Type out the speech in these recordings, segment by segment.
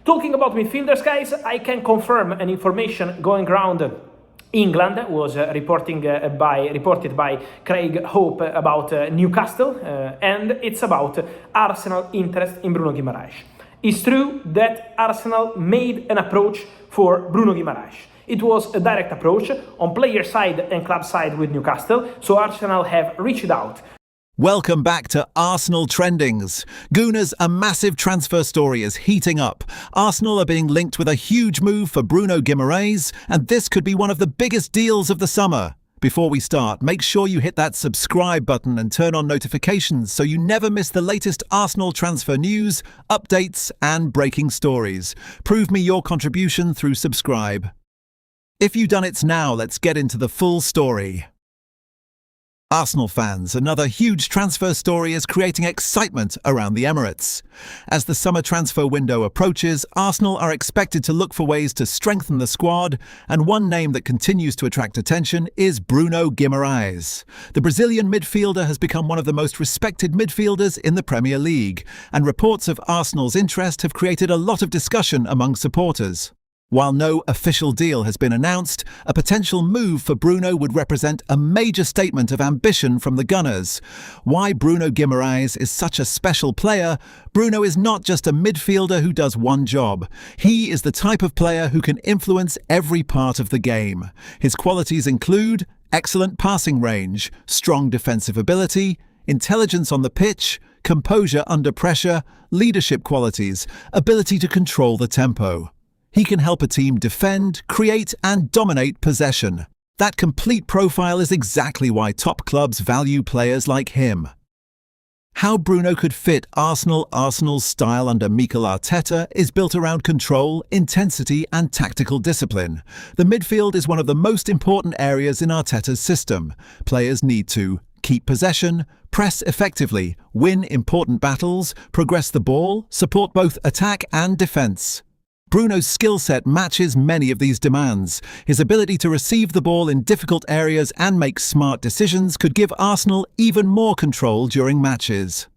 Talking about midfielders, guys, I can confirm an information going around England was reported by Craig Hope about Newcastle, and it's about Arsenal interest in Bruno Guimaraes. It's true that Arsenal made an approach for Bruno Guimaraes. It was a direct approach on player side and club side with Newcastle, so Arsenal have reached out. Welcome back to Arsenal Trendings. Gooners, a massive transfer story is heating up. Arsenal are being linked with a huge move for Bruno Guimaraes, and this could be one of the biggest deals of the summer. Before we start, make sure you hit that subscribe button and turn on notifications so you never miss the latest Arsenal transfer news, updates, and breaking stories. Prove me your contribution through subscribe. If you've done it now, let's get into the full story. Arsenal fans, another huge transfer story is creating excitement around the Emirates. As the summer transfer window approaches, Arsenal are expected to look for ways to strengthen the squad, and one name that continues to attract attention is Bruno Guimaraes. The Brazilian midfielder has become one of the most respected midfielders in the Premier League, and reports of Arsenal's interest have created a lot of discussion among supporters. While no official deal has been announced, a potential move for Bruno would represent a major statement of ambition from the Gunners. Why Bruno Guimaraes is such a special player? Bruno is not just a midfielder who does one job. He is the type of player who can influence every part of the game. His qualities include excellent passing range, strong defensive ability, intelligence on the pitch, composure under pressure, leadership qualities, ability to control the tempo. He can help a team defend, create, and dominate possession. That complete profile is exactly why top clubs value players like him. How Bruno could fit Arsenal's style under Mikel Arteta is built around control, intensity, and tactical discipline. The midfield is one of the most important areas in Arteta's system. Players need to keep possession, press effectively, win important battles, progress the ball, support both attack and defense. Bruno's skill set matches many of these demands. His ability to receive the ball in difficult areas and make smart decisions could give Arsenal even more control during matches.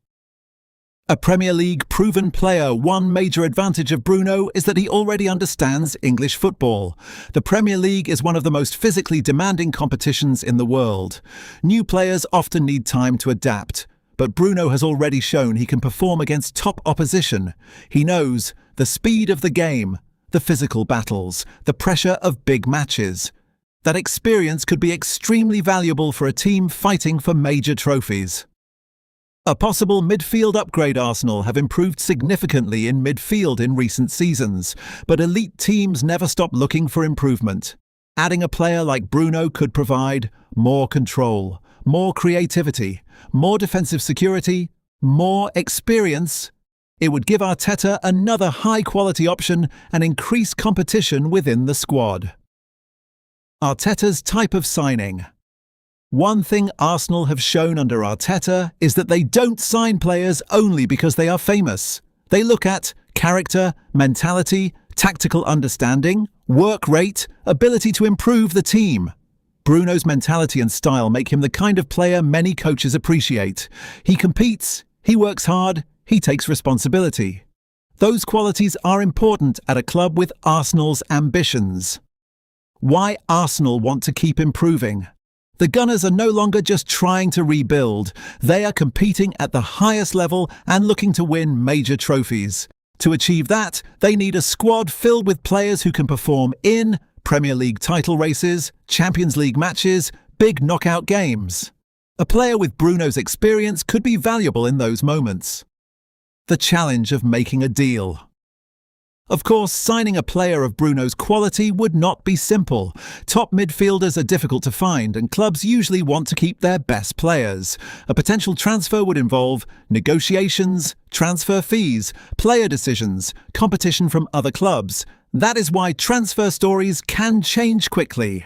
A Premier League proven player, one major advantage of Bruno is that he already understands English football. The Premier League is one of the most physically demanding competitions in the world. New players often need time to adapt, but Bruno has already shown he can perform against top opposition. He knows the speed of the game, the physical battles, the pressure of big matches. That experience could be extremely valuable for a team fighting for major trophies. A possible midfield upgrade. Arsenal have improved significantly in midfield in recent seasons, but elite teams never stop looking for improvement. Adding a player like Bruno could provide more control, more creativity, more defensive security, more experience. It would give Arteta another high-quality option and increase competition within the squad. Arteta's type of signing. One thing Arsenal have shown under Arteta is that they don't sign players only because they are famous. They look at character, mentality, tactical understanding, work rate, ability to improve the team. Bruno's mentality and style make him the kind of player many coaches appreciate. He competes, he works hard, he takes responsibility. Those qualities are important at a club with Arsenal's ambitions. Why Arsenal want to keep improving? The Gunners are no longer just trying to rebuild. They are competing at the highest level and looking to win major trophies. To achieve that, they need a squad filled with players who can perform in Premier League title races, Champions League matches, big knockout games. A player with Bruno's experience could be valuable in those moments. The challenge of making a deal. Of course, signing a player of Bruno's quality would not be simple. Top midfielders are difficult to find, and clubs usually want to keep their best players. A potential transfer would involve negotiations, transfer fees, player decisions, competition from other clubs. That is why transfer stories can change quickly.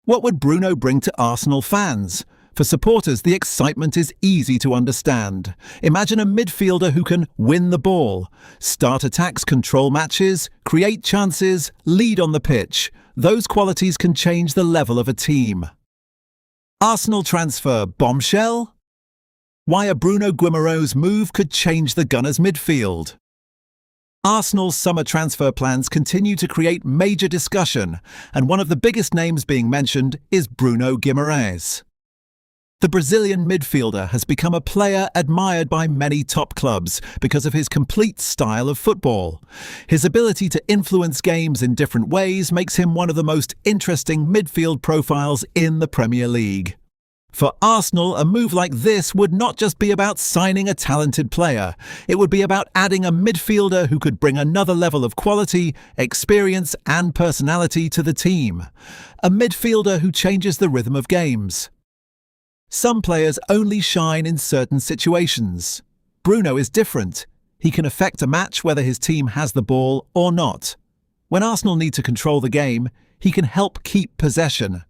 What would Bruno bring to Arsenal fans? For supporters, the excitement is easy to understand. Imagine a midfielder who can win the ball, start attacks, control matches, create chances, lead on the pitch. Those qualities can change the level of a team. Arsenal transfer bombshell? Why a Bruno Guimaraes move could change the Gunners' midfield. Arsenal's summer transfer plans continue to create major discussion, and one of the biggest names being mentioned is Bruno Guimaraes. The Brazilian midfielder has become a player admired by many top clubs because of his complete style of football. His ability to influence games in different ways makes him one of the most interesting midfield profiles in the Premier League. For Arsenal, a move like this would not just be about signing a talented player. It would be about adding a midfielder who could bring another level of quality, experience and personality to the team. A midfielder who changes the rhythm of games. Some players only shine in certain situations. Bruno is different. He can affect a match whether his team has the ball or not. When Arsenal need to control the game, he can help keep possession.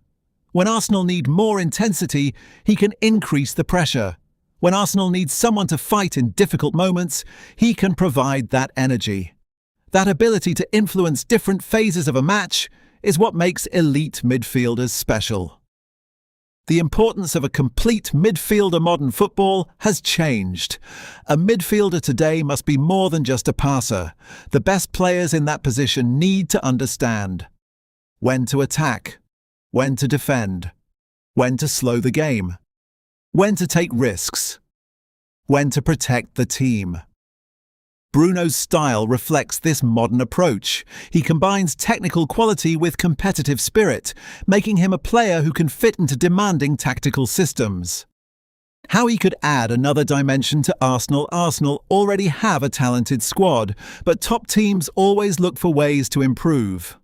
When Arsenal need more intensity, he can increase the pressure. When Arsenal needs someone to fight in difficult moments, he can provide that energy. That ability to influence different phases of a match is what makes elite midfielders special. The importance of a complete midfielder modern football has changed. A midfielder today must be more than just a passer. The best players in that position need to understand when to attack, when to defend, when to slow the game, when to take risks, when to protect the team. Bruno's style reflects this modern approach. He combines technical quality with competitive spirit, making him a player who can fit into demanding tactical systems. How he could add another dimension to Arsenal already have a talented squad, but top teams always look for ways to improve.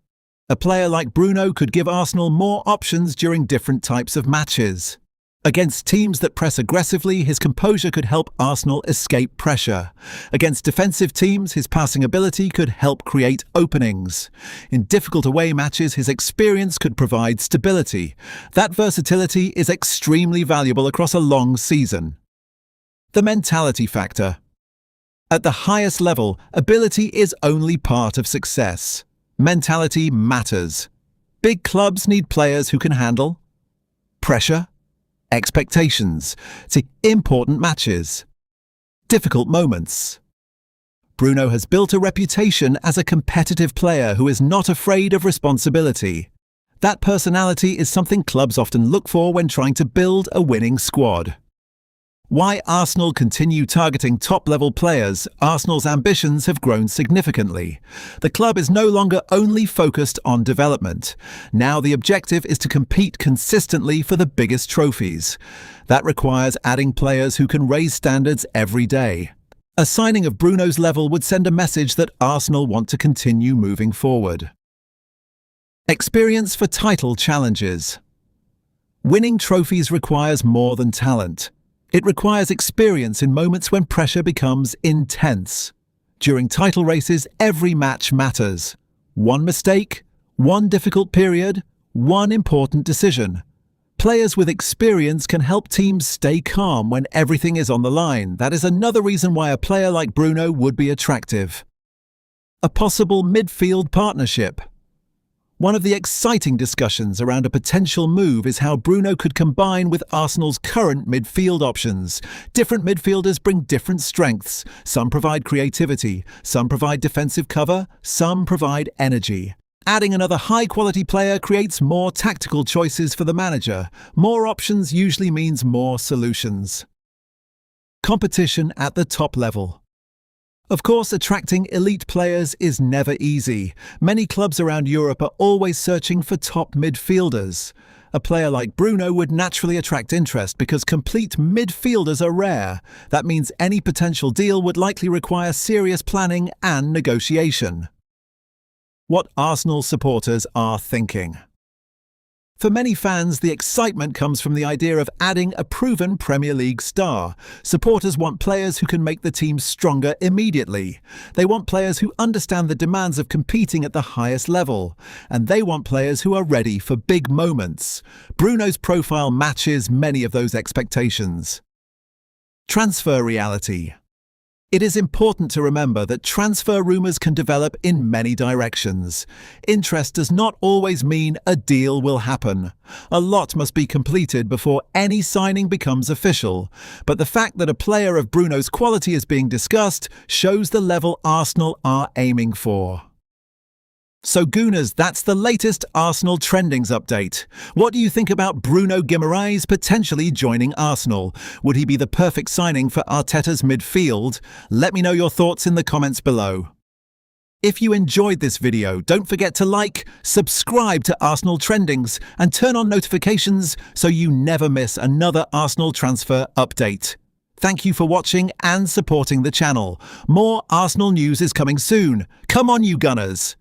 A player like Bruno could give Arsenal more options during different types of matches. Against teams that press aggressively, his composure could help Arsenal escape pressure. Against defensive teams, his passing ability could help create openings. In difficult away matches, his experience could provide stability. That versatility is extremely valuable across a long season. The mentality factor. At the highest level, ability is only part of success. Mentality matters. Big clubs need players who can handle pressure, expectations, to important matches, difficult moments. Bruno has built a reputation as a competitive player who is not afraid of responsibility. That personality is something clubs often look for when trying to build a winning squad. Why Arsenal continue targeting top-level players? Arsenal's ambitions have grown significantly. The club is no longer only focused on development. Now the objective is to compete consistently for the biggest trophies. That requires adding players who can raise standards every day. A signing of Bruno's level would send a message that Arsenal want to continue moving forward. Experience for title challenges. Winning trophies requires more than talent. It requires experience in moments when pressure becomes intense. During title races, every match matters. One mistake, one difficult period, one important decision. Players with experience can help teams stay calm when everything is on the line. That is another reason why a player like Bruno would be attractive. A possible midfield partnership. One of the exciting discussions around a potential move is how Bruno could combine with Arsenal's current midfield options. Different midfielders bring different strengths. Some provide creativity, some provide defensive cover, some provide energy. Adding another high-quality player creates more tactical choices for the manager. More options usually means more solutions. Competition at the top level. Of course, attracting elite players is never easy. Many clubs around Europe are always searching for top midfielders. A player like Bruno would naturally attract interest because complete midfielders are rare. That means any potential deal would likely require serious planning and negotiation. What Arsenal supporters are thinking. For many fans, the excitement comes from the idea of adding a proven Premier League star. Supporters want players who can make the team stronger immediately. They want players who understand the demands of competing at the highest level. And they want players who are ready for big moments. Bruno's profile matches many of those expectations. Transfer reality. It is important to remember that transfer rumours can develop in many directions. Interest does not always mean a deal will happen. A lot must be completed before any signing becomes official. But the fact that a player of Bruno's quality is being discussed shows the level Arsenal are aiming for. So Gooners, that's the latest Arsenal trendings update. What do you think about Bruno Guimaraes potentially joining Arsenal? Would he be the perfect signing for Arteta's midfield? Let me know your thoughts in the comments below. If you enjoyed this video, don't forget to like, subscribe to Arsenal Trendings and turn on notifications so you never miss another Arsenal transfer update. Thank you for watching and supporting the channel. More Arsenal news is coming soon. Come on, you Gunners!